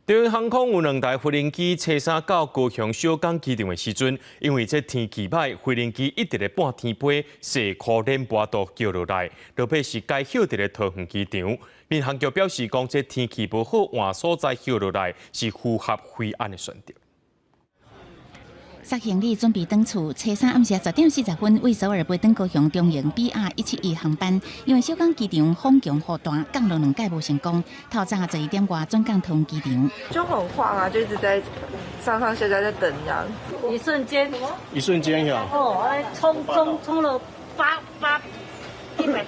中央航空有2台飞行机车衫到高雄小港机场的时阵，因为这天气歹，飞行机一直在半天飞，细雨连波都叫落来，落尾是该休伫咧桃园机场。民航局表示，讲这天气无好，换所在休落来是符合飞安的选择。杀行李准备登厝，车衫暗时10:40为首尔飞登高雄中营 BR171航班，因为小港机场风强雨大，降落2届无成功。透早11点外转港桃园机场，就很晃啊，就一直在上上下下在等这样子。一瞬间呀！哦，冲了100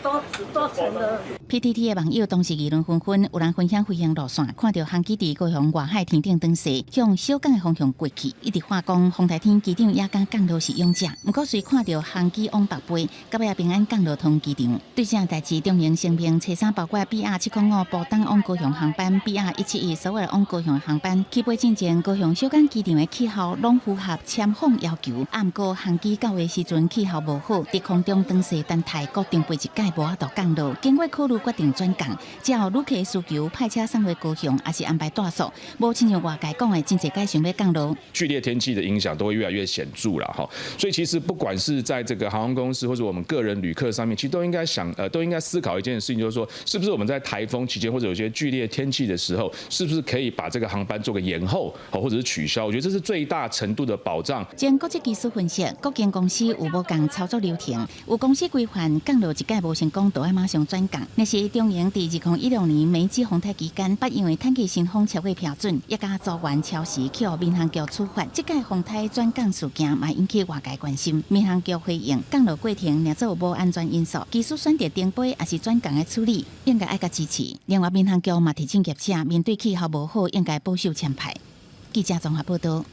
多层的。PTT 的网友当时议论纷纷，有人分享飞行路线，看到航机伫高雄外海天顶转势，向小港的方向过去，一直话讲风台天机场也敢降落是勇者。不过随看到航机往北飞，到尾也平安降落桃园机场。对这代志，中营声明车衫包括 BR705浦东往高雄航班、BR171首尔往高雄航班起飞之前，高雄小港机场的气候拢符合签放要求。不过航机到的时阵气候无好，伫空中转势等待各定飞一届无法度降落。经过考虑决定转港，只要旅客的需求，派车送回高雄，还是安排大宿，无亲像外界讲的真侪届想要降落。剧烈天气的影响都会越来越显著了哈，所以其实不管是在这个航空公司或者我们个人旅客上面，其实都应该思考一件事情，就是说，是不是我们在台风期间或者有些剧烈天气的时候，是不是可以把这个航班做个延后，或者是取消？我觉得这是最大程度的保障。经国际技术分析，各间公司有无共操作流程，有公司规范降落一届无成功，就要马上转港。那是中营伫2016年梅季风台期间，不因为天气新风超过标准，一家组员超时去予民航局处罚。这届风台转港事件嘛引起外界关心。民航局回应，降落过程若做有无安全因素，技术选择停飞还是转港的处理，应该爱甲支持。另外，民航局嘛提醒业者，面对气候无好，应该保守签牌。记者综合报道。